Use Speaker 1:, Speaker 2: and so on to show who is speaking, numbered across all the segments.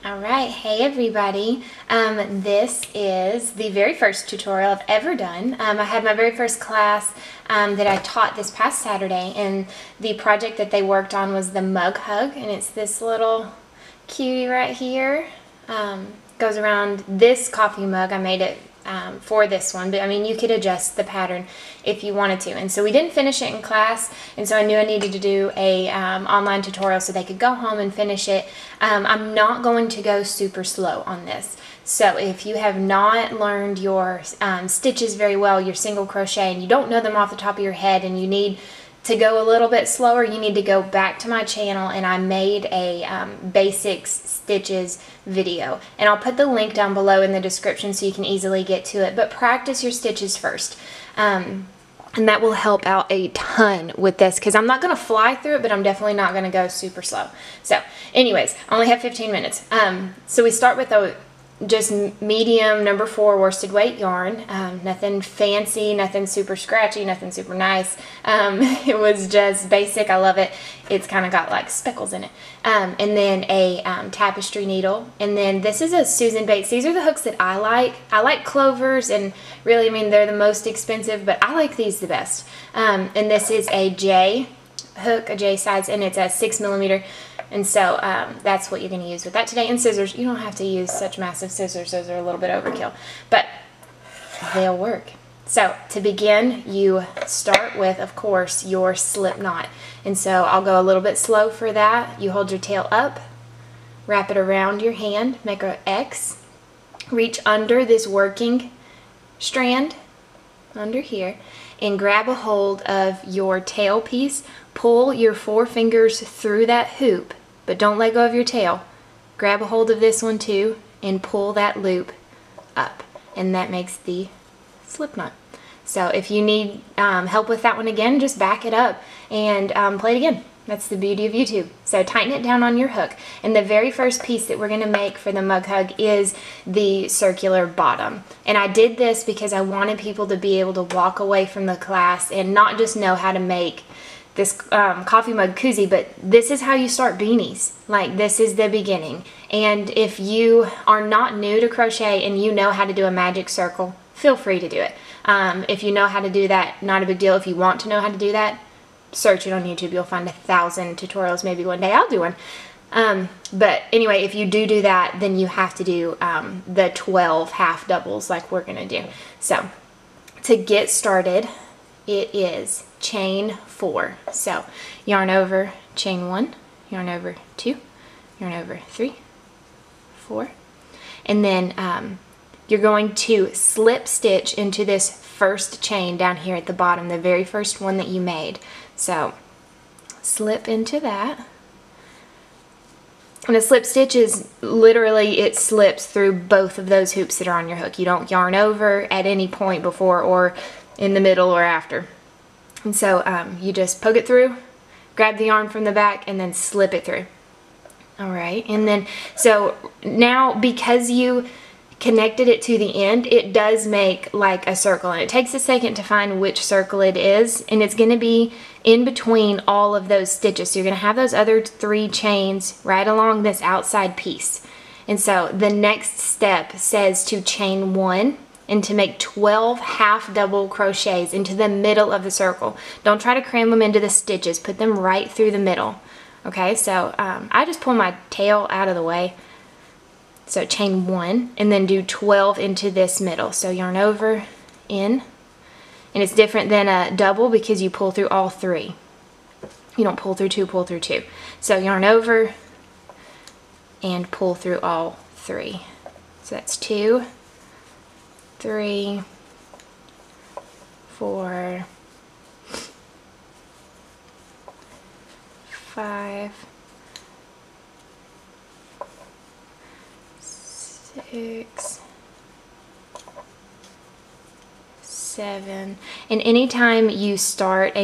Speaker 1: Alright, hey everybody. This is the very first tutorial I've ever done. I had my very first class that I taught this past Saturday, and the project that they worked on was the mug hug, and it's this little cutie right here. Goes around this coffee mug. I made it for this one, but I mean you could adjust the pattern if you wanted to. And so we didn't finish it in class, and so I knew I needed to do a online tutorial so they could go home and finish it. I'm not going to go super slow on this, so if you have not learned your stitches very well, your single crochet, and you don't know them off the top of your head and you need to go a little bit slower, you need to go back to my channel, and I made a basics stitches video, and I'll put the link down below in the description so you can easily get to it. But practice your stitches first, and that will help out a ton with this, because I'm not going to fly through it, but I'm definitely not going to go super slow. So anyways, I only have 15 minutes. So we start with a just medium number 4 worsted weight yarn. Nothing fancy, nothing super scratchy, nothing super nice. It was just basic. I love it. It's kind of got like speckles in it. And then a tapestry needle. And then this is a Susan Bates. These are the hooks that I like. I like Clover's, and really, I mean, they're the most expensive, but I like these the best. And this is a J hook, a J size, and it's a 6mm. And so that's what you're going to use with that today. And scissors. You don't have to use such massive scissors. Those are a little bit overkill, but they'll work. So to begin, you start with, of course, your slip knot. And so I'll go a little bit slow for that. You hold your tail up, wrap it around your hand, make an X, reach under this working strand, under here, and grab a hold of your tail piece. Pull your 4 fingers through that hoop, but don't let go of your tail. Grab a hold of this one too and pull that loop up, and that makes the slip knot. So if you need help with that one again, just back it up and play it again. That's the beauty of YouTube. So tighten it down on your hook. And the very first piece that we're going to make for the mug hug is the circular bottom. And I did this because I wanted people to be able to walk away from the class and not just know how to make this coffee mug koozie, but this is how you start beanies. Like, this is the beginning. And if you are not new to crochet and you know how to do a magic circle, feel free to do it. If you know how to do that, not a big deal. If you want to know how to do that, search it on YouTube. You'll find 1,000 tutorials. Maybe one day I'll do one. But anyway, if you do that, then you have to do the 12 half doubles like we're going to do. So to get started, it is chain 4. So yarn over, chain 1, yarn over 2, yarn over 3, 4, and then you're going to slip stitch into this first chain down here at the bottom, the very first one that you made. So slip into that. And a slip stitch is literally, it slips through both of those hoops that are on your hook. You don't yarn over at any point before or in the middle or after. And so you just poke it through, grab the yarn from the back, and then slip it through. Alright, and then so now because you connected it to the end, it does make like a circle, and it takes a second to find which circle it is, and it's going to be in between all of those stitches. So you're going to have those other 3 chains right along this outside piece. And so the next step says to chain 1 and to make 12 half double crochets into the middle of the circle. Don't try to cram them into the stitches, put them right through the middle. Okay, so I just pull my tail out of the way. So chain 1 and then do 12 into this middle. So yarn over, in, and it's different than a double because you pull through all 3. You don't pull through 2, pull through 2. So yarn over and pull through all 3. So that's 2, 3, 4, 5, 6, 7, and anytime you start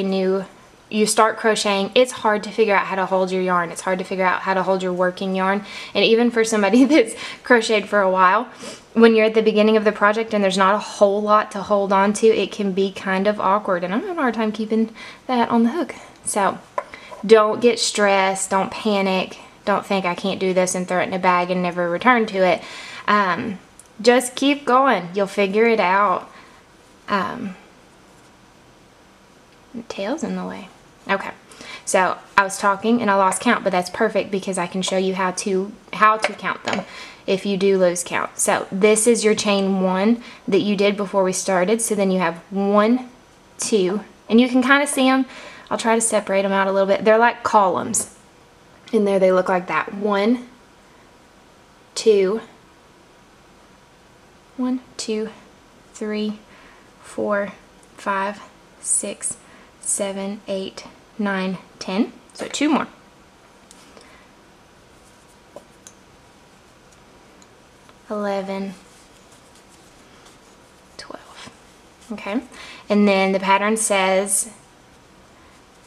Speaker 1: crocheting, it's hard to figure out how to hold your yarn. It's hard to figure out how to hold your working yarn. And even for somebody that's crocheted for a while, when you're at the beginning of the project and there's not a whole lot to hold on to, it can be kind of awkward. And I'm having a hard time keeping that on the hook. So don't get stressed, don't panic. don't think I can't do this and throw it in a bag and never return to it. Just keep going. You'll figure it out. The tail's in the way. Okay. So I was talking and I lost count, but that's perfect because I can show you how to count them if you do lose count. So this is your chain 1 that you did before we started. So then you have 1, 2, and you can kind of see them. I'll try to separate them out a little bit. They're like columns. In there they look like that. 1, 2, 1, 2, 3, 4, 5, 6, 7, 8, 9, 10. So 2 more. 11, 12. Okay, and then the pattern says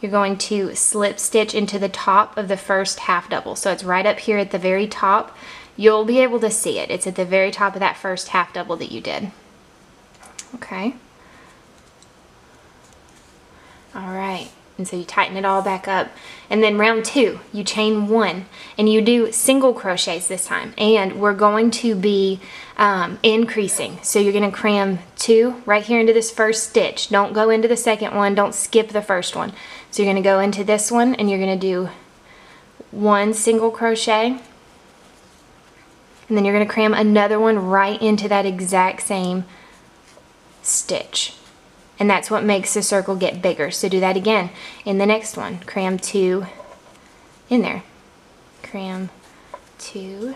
Speaker 1: you're going to slip stitch into the top of the first half double. So it's right up here at the very top. You'll be able to see it. It's at the very top of that first half double that you did. Okay. All right. And so you tighten it all back up. And then round 2, you chain 1 and you do single crochets this time. And we're going to be increasing. So you're going to cram 2 right here into this first stitch. Don't go into the second one. Don't skip the first one. So you're going to go into this one and you're going to do 1 single crochet. And then you're going to cram another one right into that exact same stitch. And that's what makes the circle get bigger. So do that again in the next one. Cram 2 in there. Cram 2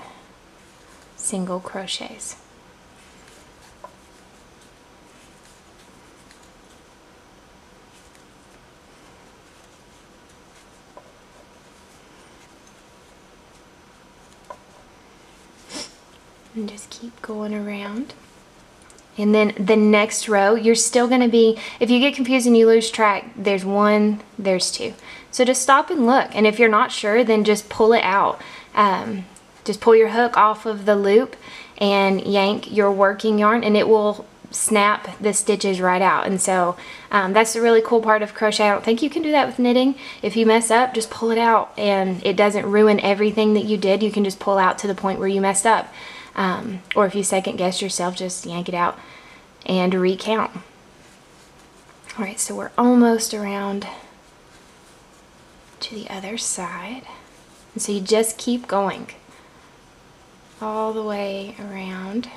Speaker 1: single crochets. And just keep going around. And then the next row, you're still going to be, if you get confused and you lose track, there's 1, there's 2. So just stop and look. And if you're not sure, then just pull it out. Just pull your hook off of the loop and yank your working yarn and it will snap the stitches right out. And so that's the really cool part of crochet. I don't think you can do that with knitting. If you mess up, just pull it out and it doesn't ruin everything that you did. You can just pull out to the point where you messed up. Or if you second guess yourself, just yank it out and recount. Alright, so we're almost around to the other side. And so you just keep going all the way around.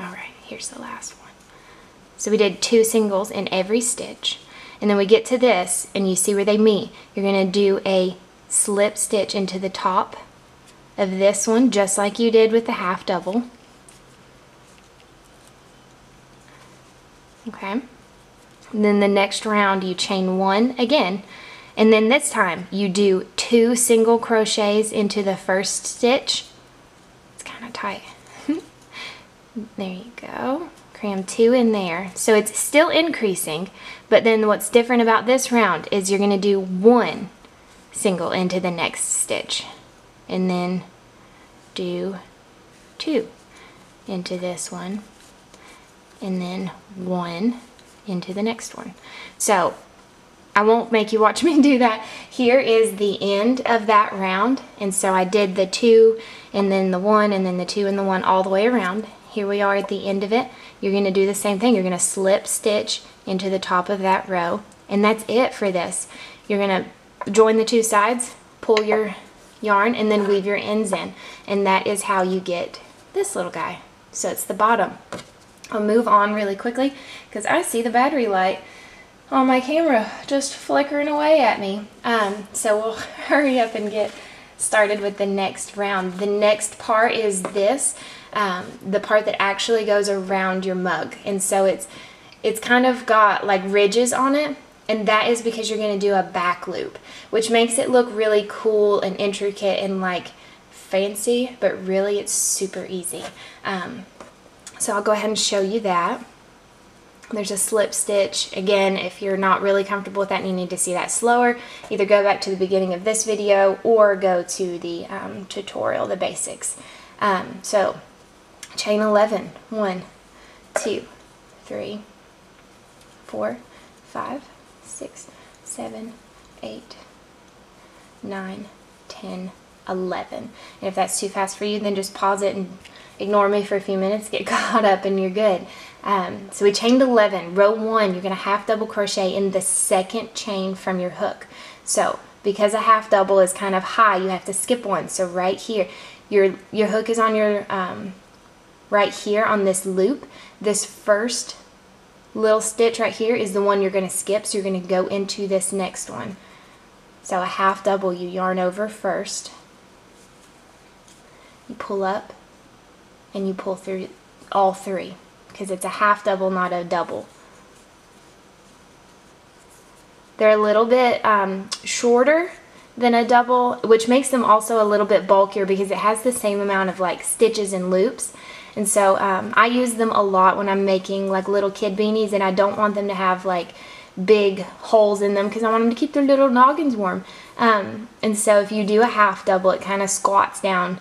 Speaker 1: Alright, here's the last one. So we did 2 singles in every stitch. And then we get to this and you see where they meet. You're going to do a slip stitch into the top of this one, just like you did with the half double. Okay. And then the next round you chain 1 again, and then this time you do 2 single crochets into the first stitch. It's kind of tight. There you go. Cram 2 in there. So it's still increasing, but then what's different about this round is you're going to do 1 single into the next stitch. And then do 2 into this one and then 1 into the next one. So I won't make you watch me do that. Here is the end of that round, and so I did the 2 and then the 1 and then the 2 and the 1 all the way around. Here we are at the end of it. You're going to do the same thing. You're going to slip stitch into the top of that row, and that's it for this. You're going to join the 2 sides, pull your yarn, and then weave your ends in, and that is how you get this little guy. So it's the bottom. I'll move on really quickly because I see the battery light on my camera just flickering away at me. So we'll hurry up and get started with the next round. The next part is this, the part that actually goes around your mug, and so it's kind of got like ridges on it. And that is because you're going to do a back loop, which makes it look really cool and intricate and like fancy, but really it's super easy. So I'll go ahead and show you that. There's a slip stitch. Again, if you're not really comfortable with that and you need to see that slower, either go back to the beginning of this video or go to the tutorial, the basics. So chain 11, 1, 2, 3, 4, 5, 6, 7, 8, 9, 10, 11. And if that's too fast for you, then just pause it and ignore me for a few minutes, get caught up, and you're good. So we chained 11. Row 1, you're going to half double crochet in the second chain from your hook. So because a half double is kind of high, you have to skip one. So right here, your hook is on your right here on this loop. This first little stitch right here is the one you're going to skip, so you're going to go into this next one. So a half double, you yarn over first, you pull up, and you pull through all 3, because it's a half double, not a double. They're a little bit shorter than a double, which makes them also a little bit bulkier because it has the same amount of like stitches and loops. And so I use them a lot when I'm making like little kid beanies, and I don't want them to have like big holes in them because I want them to keep their little noggins warm. And so if you do a half double, it kind of squats down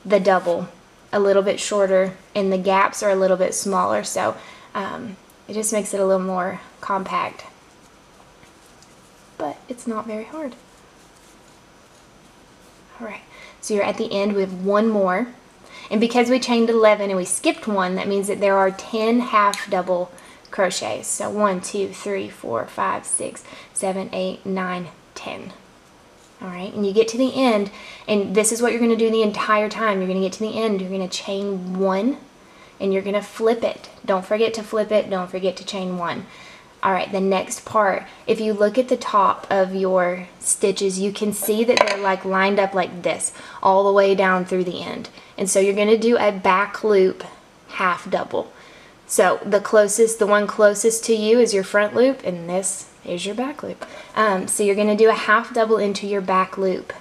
Speaker 1: the double a little bit shorter, and the gaps are a little bit smaller, so it just makes it a little more compact. But it's not very hard. Alright, so you're at the end. We have one more, and because we chained 11 and we skipped one, that means that there are 10 half double crochets. So 1, 2, 3, 4, 5, 6, 7, 8, 9, 10. Alright, and you get to the end, and this is what you're going to do the entire time. You're going to get to the end, you're going to chain 1, and you're going to flip it. Don't forget to flip it, don't forget to chain 1. Alright, the next part, if you look at the top of your stitches, you can see that they're like lined up like this, all the way down through the end. And so you're going to do a back loop half double. So the one closest to you is your front loop, and this is your back loop. So you're going to do a half double into your back loop.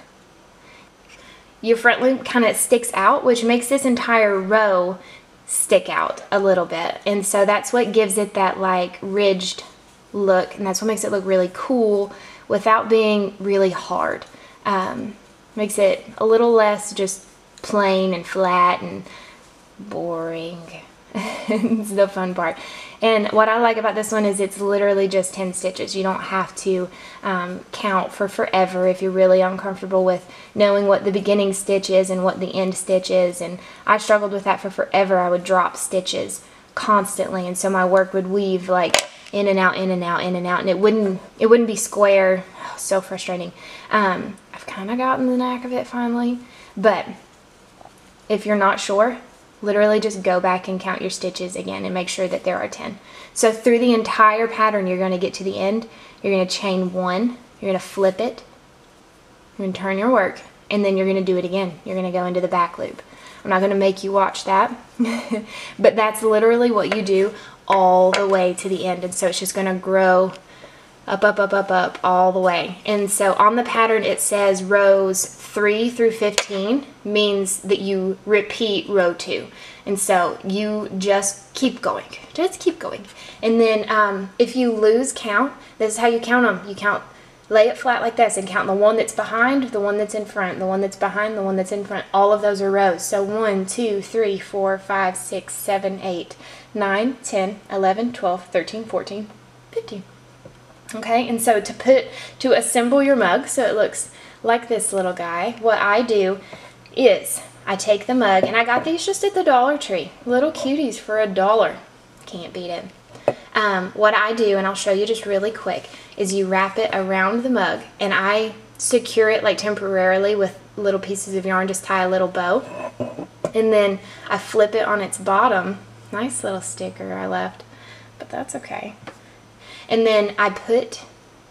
Speaker 1: Your front loop kind of sticks out, which makes this entire row stick out a little bit, and so that's what gives it that like ridged look, and that's what makes it look really cool without being really hard. Makes it a little less just plain and flat and boring. It's the fun part. And what I like about this one is it's literally just 10 stitches. You don't have to count for forever if you're really uncomfortable with knowing what the beginning stitch is and what the end stitch is. And I struggled with that for forever. I would drop stitches constantly, and so my work would weave like in and out, in and out, in and out, and it wouldn't be square. Oh, so frustrating. I've kind of gotten the knack of it finally, but if you're not sure, literally just go back and count your stitches again and make sure that there are 10. So through the entire pattern, you're going to get to the end, you're going to chain 1, you're going to flip it, you're going to turn your work, and then you're going to do it again. You're going to go into the back loop. I'm not going to make you watch that, but that's literally what you do all the way to the end. And so it's just going to grow up, up, up, up, up all the way. And so on the pattern it says rows 3 through 15 means that you repeat row 2. And so you just keep going. Just keep going. And then if you lose count, this is how you count them. You count, lay it flat like this and count the one that's behind, the one that's in front, the one that's behind, the one that's in front. All of those are rows. So 1, 2, 3, 4, 5, 6, 7, 8, 9, 10, 11, 12, 13, 14, 15. Okay, and so to assemble your mug so it looks like this little guy, what I do is I take the mug, and I got these just at the Dollar Tree. Little cuties for $1. Can't beat it. What I do, and I'll show you just really quick, is you wrap it around the mug, and I secure it like temporarily with little pieces of yarn, just tie a little bow, and then I flip it on its bottom. Nice little sticker I left, but that's okay. And then I put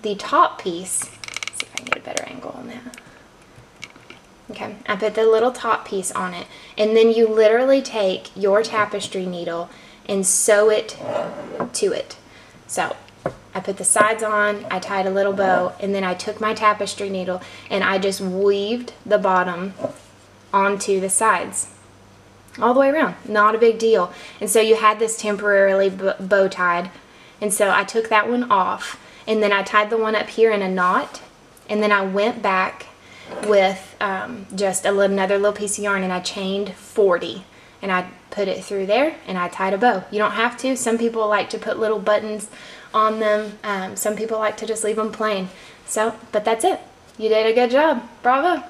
Speaker 1: the top piece, let's see if I can get a better angle on that. Okay, I put the little top piece on it, and then you literally take your tapestry needle and sew it to it. So I put the sides on, I tied a little bow, and then I took my tapestry needle and I just weaved the bottom onto the sides. All the way around, not a big deal. And so you had this temporarily bow tied. And so I took that one off, and then I tied the one up here in a knot, and then I went back with just another little piece of yarn, and I chained 40, and I put it through there, and I tied a bow. You don't have to. Some people like to put little buttons on them. Some people like to just leave them plain. So, but that's it. You did a good job. Bravo.